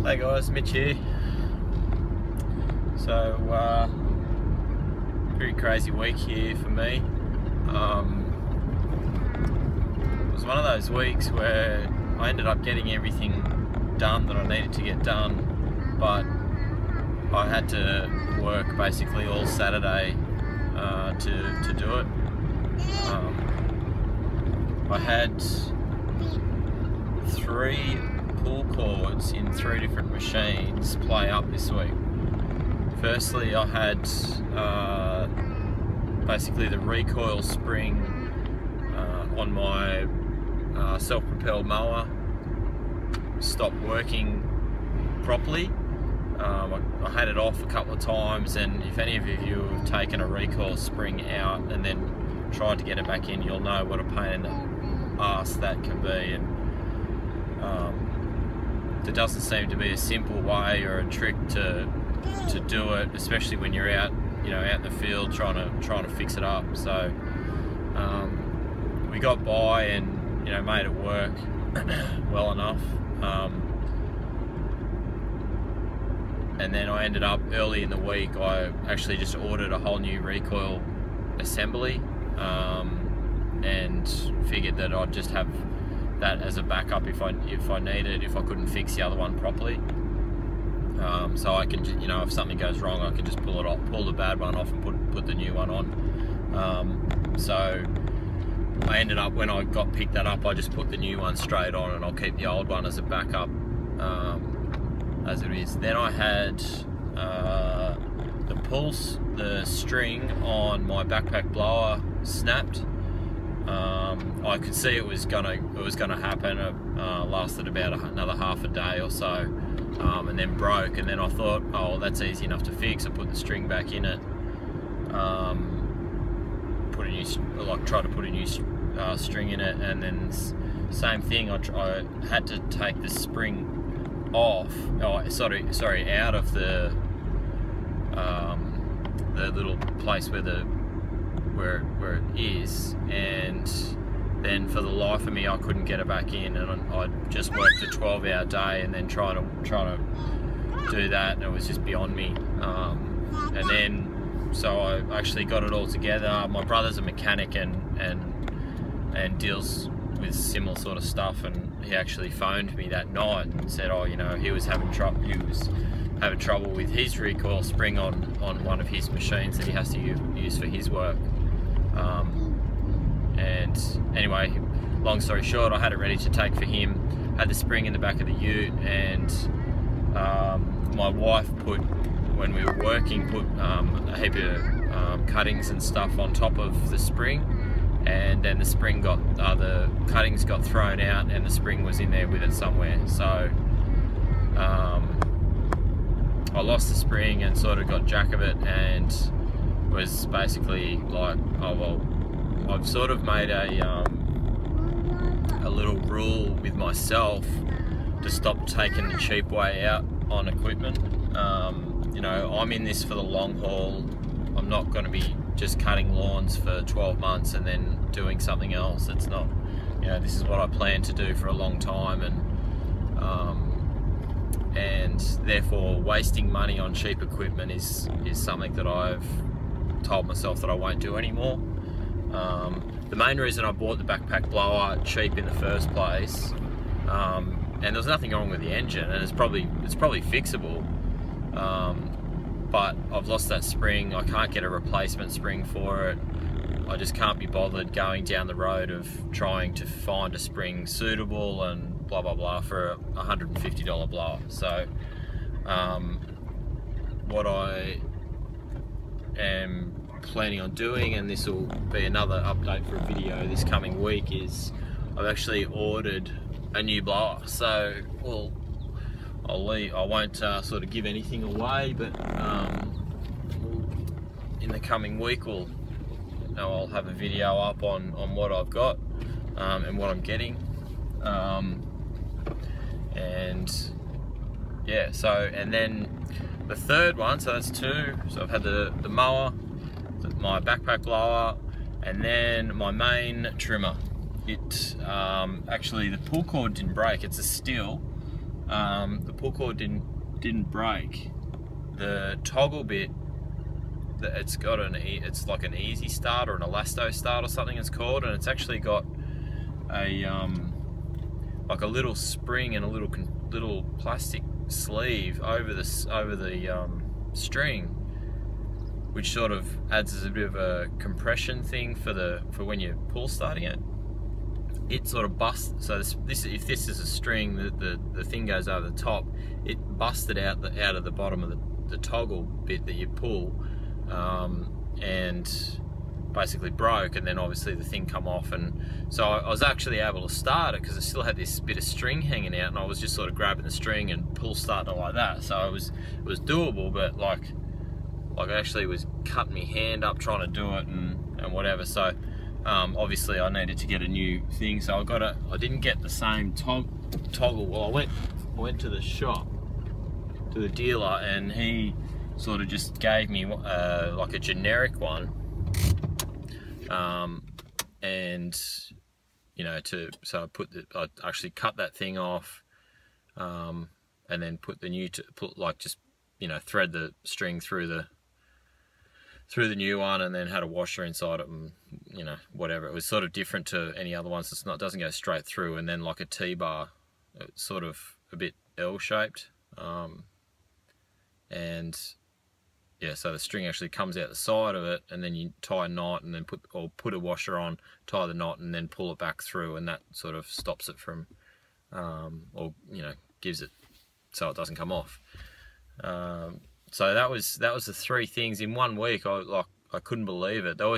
Hey guys, Mitch here. So, pretty crazy week here for me. It was one of those weeks where I ended up getting everything done that I needed to get done, but I had to work basically all Saturday to do it. I had 3 pull cords in 3 different machines play up this week. Firstly, I had basically the recoil spring on my self-propelled mower stopped working properly. I had it off a couple of times, and if any of you have taken a recoil spring out and then tried to get it back in, you'll know what a pain in the ass that can be. And there doesn't seem to be a simple way or a trick to do it, especially when you're out, out in the field trying to fix it up. So we got by and made it work well enough. And then I ended up early in the week. I actually just ordered a whole new recoil assembly, and figured that I'd just have that as a backup if I needed, if I couldn't fix the other one properly. So I can, if something goes wrong, I can just pull it off, pull the bad one off, and put the new one on. So I ended up, when I picked that up, I just put the new one straight on, and I'll keep the old one as a backup as it is. Then I had the string on my backpack blower snapped. I could see it was gonna happen. It lasted about another half a day or so, and then broke. And then I thought, oh, that's easy enough to fix. I put the string back in it. Tried to put a new string in it, and then same thing. I had to take the spring off. Oh, sorry, out of the little place where it is, and then for the life of me I couldn't get it back in, and I just worked a 12-hour day, and then trying to do that, and it was just beyond me. And then so I actually got it all together. My brother's a mechanic and deals with similar sort of stuff, and he actually phoned me that night and said, oh, he was having trouble with his recoil spring on one of his machines that he has to use for his work. And anyway, long story short, I had it ready to take for him, had the spring in the back of the ute, and my wife when we were working, put a heap of cuttings and stuff on top of the spring, and then the cuttings got thrown out, and the spring was in there with it somewhere. So I lost the spring and sort of got jack of it, and was basically like, oh well, I've sort of made a little rule with myself to stop taking the cheap way out on equipment. I'm in this for the long haul. I'm not going to be just cutting lawns for 12 months and then doing something else. It's not, this is what I plan to do for a long time, and therefore wasting money on cheap equipment is something that I've told myself that I won't do anymore. The main reason I bought the backpack blower cheap in the first place, and there's nothing wrong with the engine, and it's probably fixable, but I've lost that spring. I can't get a replacement spring for it. I just can't be bothered going down the road of trying to find a spring suitable and blah blah blah for a $150 blower. So what I am planning on doing, and this will be another update for a video this coming week, is I've actually ordered a new blower. So I won't sort of give anything away, but in the coming week I'll have a video up on what I've got and what I'm getting, and yeah. So, and then the third one, so that's 2. So I've had the mower, my backpack blower, and then my main trimmer. It actually, the pull cord didn't break. It's a steel, the pull cord didn't break. The toggle bit, it's got it's like an easy start or an elasto start or something it's called, and it's actually got a like a little spring and a little plastic sleeve over the string, which sort of adds as a bit of a compression thing for when you're pull starting it. It sort of busts. So if this is a string, the thing goes over the top. It busted out of the bottom of the toggle bit that you pull, and basically broke, and then obviously the thing come off, and so I was actually able to start it because I still had this bit of string hanging out, and I was just sort of grabbing the string and pull starting it like that. So it was doable, but like I actually was cutting my hand up trying to do it and whatever. So obviously I needed to get a new thing, so I didn't get the same toggle. Well, I went to the shop, to the dealer, and he sort of just gave me like a generic one, and you know, so I actually cut that thing off, and then put the new just, you know, thread the string through the new one, and then had a washer inside it, and you know, whatever. It was sort of different to any other ones. Doesn't go straight through, and then like a T-bar, it's sort of a bit L-shaped, and yeah, so the string actually comes out the side of it, and then you tie a knot, and then put a washer on, tie the knot, and then pull it back through, and that sort of stops it from, or you know, gives it so it doesn't come off. So that was the three things in 1 week. I couldn't believe it. They were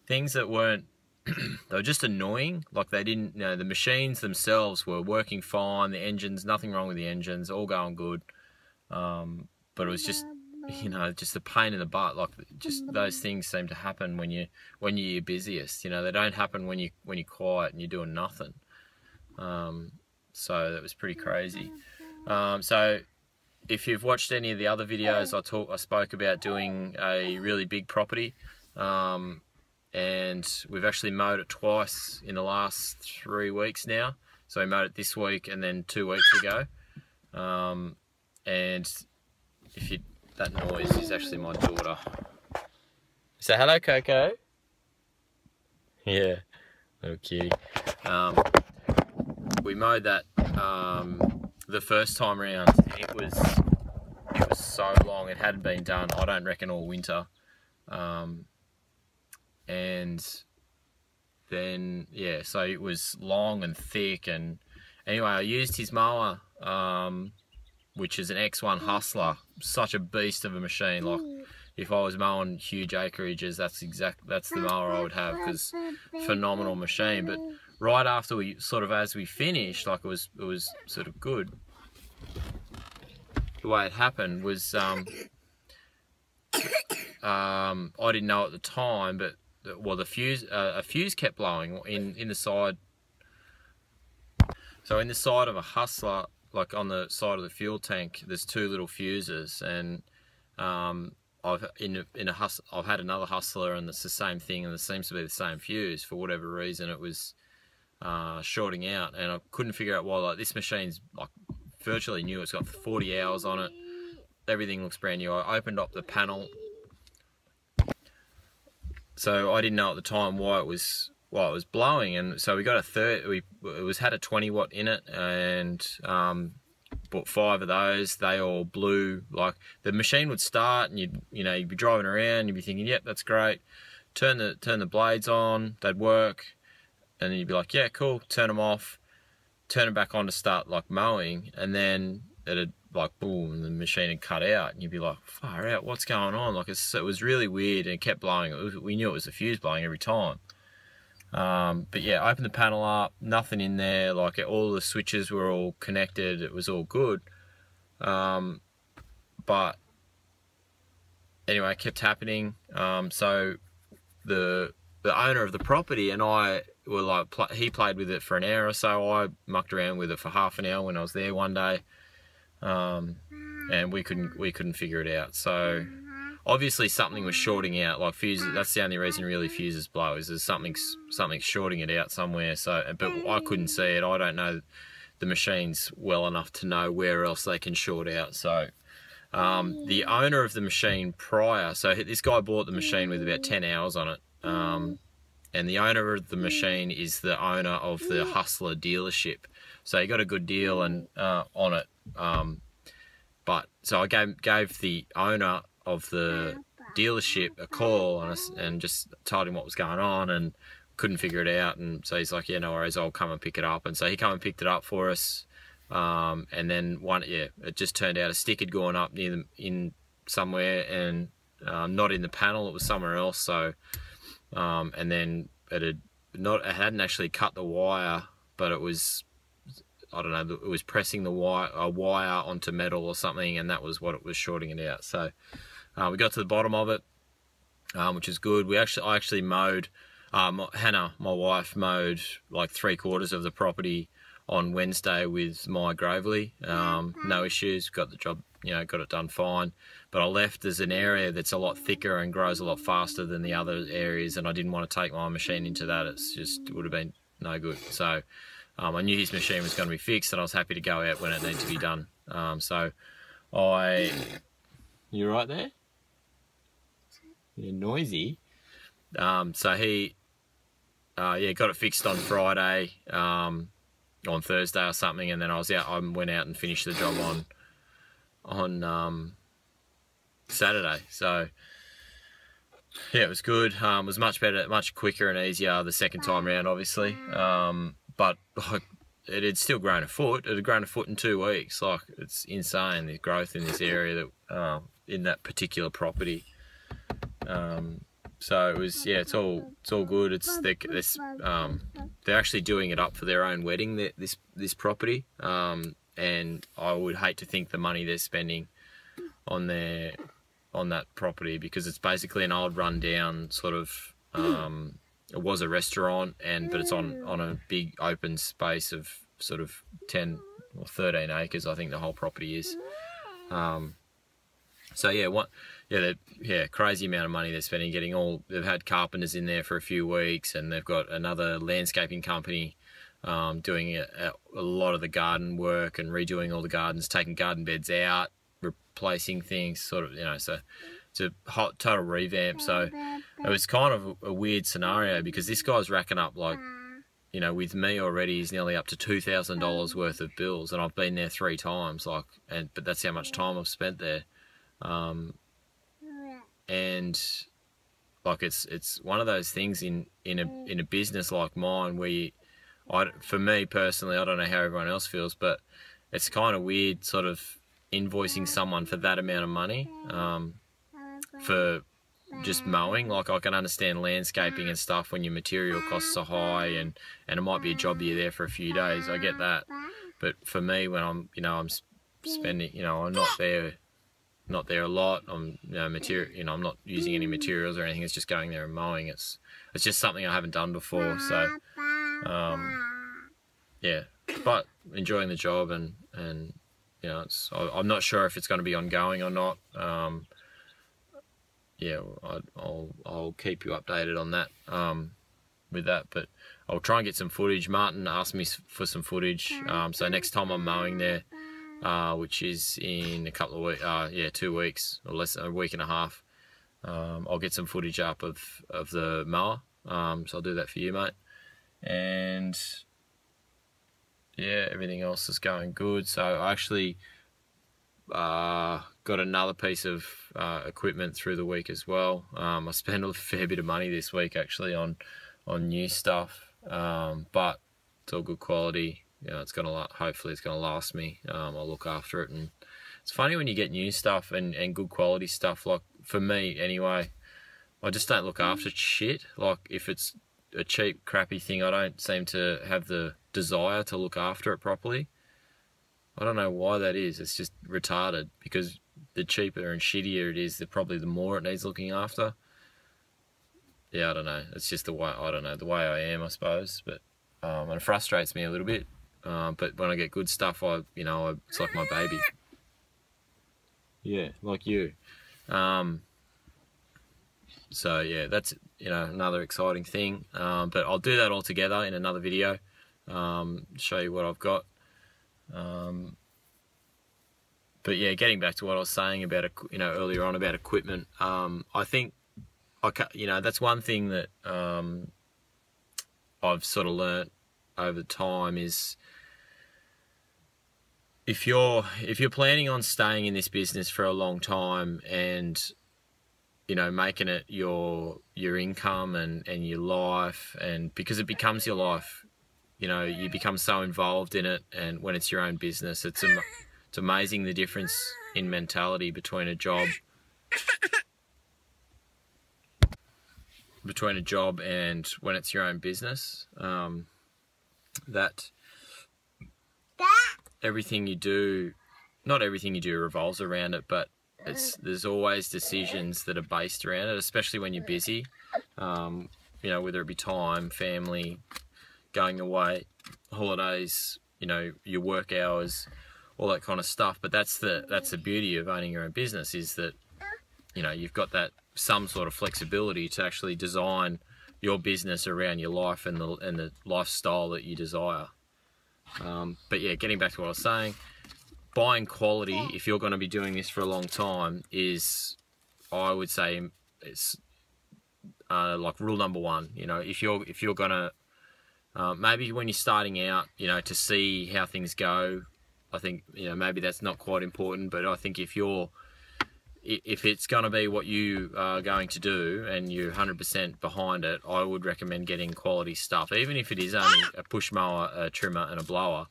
things that weren't they were just annoying. Like they didn't, you know, the machines themselves were working fine, the engines, nothing wrong with the engines, all going good. But it was just, you know, just a pain in the butt. Like just those things seem to happen when you're your busiest. You know, they don't happen when you're quiet and you're doing nothing. So that was pretty crazy. So if you've watched any of the other videos, I spoke about doing a really big property, and we've actually mowed it twice in the last 3 weeks now. So we mowed it this week and then 2 weeks ago. And that noise is actually my daughter. Say hello, Coco. Yeah, little cutie. We mowed that the first time round. It was so long. It hadn't been done, I don't reckon, all winter. And then yeah, so it was long and thick. And anyway, I used his mower, which is an X1 Hustler. Such a beast of a machine. Like if I was mowing huge acreages, that's the mower I would have, because phenomenal machine. But right after as we finished, like it was sort of good. The way it happened was, I didn't know at the time, but a fuse kept blowing in the side. So in the side of a Hustler, like on the side of the fuel tank, there's two little fuses, and I've had another Hustler, and it's the same thing, and it seems to be the same fuse. For whatever reason, it was shorting out, and I couldn't figure out why. Like this machine's like virtually new. It's got 40 hours on it. Everything looks brand new. I opened up the panel, so I didn't know at the time why it was blowing. And so we got had a 20 watt in it, and bought 5 of those. They all blew. Like the machine would start, and you'd be driving around, you'd be thinking, yep, that's great. Turn the blades on, they'd work, and then you'd be like, yeah, cool. Turn them off, turn them back on to start like mowing, and then it'd like boom, and the machine had cut out, and you'd be like, far out, what's going on? Like it was really weird, and it kept blowing. We knew it was the fuse blowing every time. But yeah, opened the panel up, nothing in there. Like all the switches were all connected, it was all good. But anyway, it kept happening. So the owner of the property and I were like, he played with it for an hour or so. I mucked around with it for half an hour when I was there one day, and we couldn't figure it out. So obviously something was shorting out, like fuses. That's the only reason really fuses blow, is there's something shorting it out somewhere. So, but I couldn't see it. I don't know the machines well enough to know where else they can short out. So the owner of the machine prior, so this guy bought the machine with about 10 hours on it, and the owner of the machine is the owner of the Hustler dealership, so he got a good deal and on it. But so I gave the owner of the dealership a call and just told him what was going on and couldn't figure it out, and so he's like, yeah, no worries, I'll come and pick it up. And so he come and picked it up for us, and then it just turned out a stick had gone up in somewhere, and not in the panel, it was somewhere else. So and then it hadn't actually cut the wire, but it was, I don't know, it was pressing a wire onto metal or something, and that was what it was shorting it out. So we got to the bottom of it, which is good. I actually mowed, Hannah, my wife, mowed like 3/4 of the property on Wednesday with my Gravely. No issues, got the job, got it done fine. But I left, there's an area that's a lot thicker and grows a lot faster than the other areas, and I didn't want to take my machine into that. It would have been no good. So I knew his machine was going to be fixed, and I was happy to go out when it needed to be done. You right there? You're noisy. So he, got it fixed on Friday, on Thursday or something, and then I went out and finished the job on Saturday. So yeah, it was good. It was much better, much quicker and easier the second time round, obviously. But it had still grown a foot. It had grown a foot in 2 weeks. Like, it's insane, the growth in this area that in that particular property. So it was, yeah, it's all good. They're actually doing it up for their own wedding, this property. And I would hate to think the money they're spending on that property, because it's basically an old rundown sort of, it was a restaurant, but it's on a big open space of sort of 10 or 13 acres, I think the whole property is. So yeah, crazy amount of money they're spending they've had carpenters in there for a few weeks, and they've got another landscaping company doing a lot of the garden work and redoing all the gardens, taking garden beds out, replacing things, sort of, so it's a total revamp. So it was kind of a weird scenario, because this guy's racking up, like, with me already, he's nearly up to $2,000 worth of bills, and I've been there 3 times, but that's how much time I've spent there. And like, it's one of those things in a business like mine where for me personally, I don't know how everyone else feels, but it's kind of weird sort of invoicing someone for that amount of money for just mowing. Like, I can understand landscaping and stuff when your material costs are high, and it might be a job you're there for a few days. I get that, but for me, when I'm spending, I'm not there a lot. I'm I'm not using any materials or anything. It's just going there and mowing. It's just something I haven't done before. So yeah, but enjoying the job, and I'm not sure if it's going to be ongoing or not. Yeah, I'll keep you updated on that, with that, but I'll try and get some footage. Martin asked me for some footage, so next time I'm mowing there, which is in a couple of weeks, 2 weeks, or less, a week and a half, I'll get some footage up of the mower, so I'll do that for you, mate. And yeah, everything else is going good. So I actually got another piece of equipment through the week as well. I spent a fair bit of money this week actually on new stuff, but it's all good quality. It's gonna hopefully it's gonna last me. I'll look after it, and it's funny when you get new stuff and good quality stuff. Like, for me anyway, I just don't look after shit. Like, if it's a cheap crappy thing, I don't seem to have the desire to look after it properly. I don't know why that is. It's just retarded, because the cheaper and shittier it is, probably the more it needs looking after. Yeah, I don't know. It's just the way I am, I suppose. But and it frustrates me a little bit. But when I get good stuff, it's like my baby. Yeah, like you. So yeah, that's another exciting thing. But I'll do that all together in another video. Show you what I've got. But yeah, getting back to what I was saying about, earlier on about equipment, I think, that's one thing that I've sort of learnt over time is, if you're planning on staying in this business for a long time and making it your income and your life, and because it becomes your life, you become so involved in it, and when it's your own business, it's amazing the difference in mentality between a job and when it's your own business. That everything you do, not everything you do revolves around it, but there's always decisions that are based around it, especially when you're busy. Whether it be time, family, going away, holidays, your work hours, all that kind of stuff. But that's the beauty of owning your own business, is that you've got that some sort of flexibility to actually design your business around your life and the lifestyle that you desire. But yeah, getting back to what I was saying, buying quality, if you're going to be doing this for a long time, is, I would say, it's like rule number one. If you're going to maybe when you're starting out, to see how things go, I think maybe that's not quite important. But I think if it's going to be what you are going to do and you're 100% behind it, I would recommend getting quality stuff. Even if it is only a push mower, a trimmer and a blower,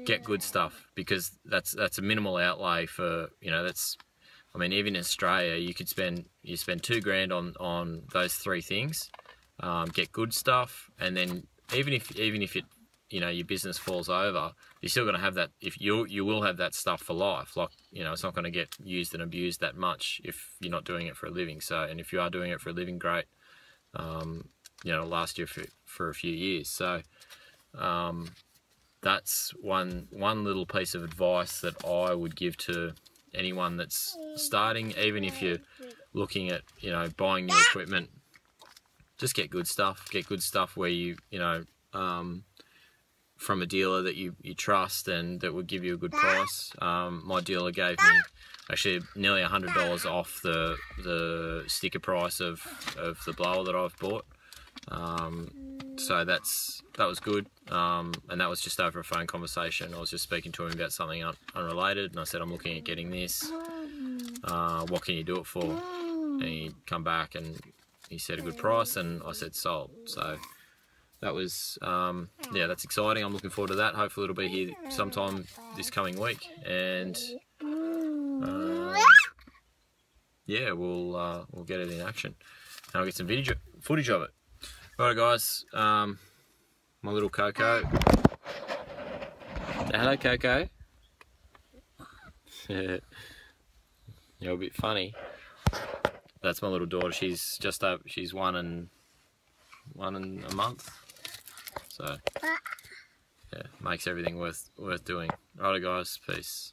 get good stuff, because that's a minimal outlay for, even in Australia, you spend $2,000 on those three things. Get good stuff, and then even if it, your business falls over, you're still going to have that. If you will have that stuff for life. Like, it's not going to get used and abused that much if you're not doing it for a living. So, and if you are doing it for a living, great. It'll last you for a few years. So, that's one little piece of advice that I would give to anyone that's starting. Even if you're looking at, buying new equipment, just get good stuff. Get good stuff where from a dealer that you trust and that would give you a good price. My dealer gave me actually nearly $100 off the sticker price of the blower that I've bought. So that was good, and that was just over a phone conversation. I was just speaking to him about something unrelated, and I said, I'm looking at getting this. What can you do it for? And he come back and he said a good price, and I said sold. So that was, that's exciting. I'm looking forward to that. Hopefully it'll be here sometime this coming week, and we'll get it in action, and I'll get some footage of it. Alright guys, my little Coco. Say hello, Coco. You're a bit funny. That's my little daughter. She's just up. She's one and a month. So yeah, makes everything worth doing. Alright guys, peace.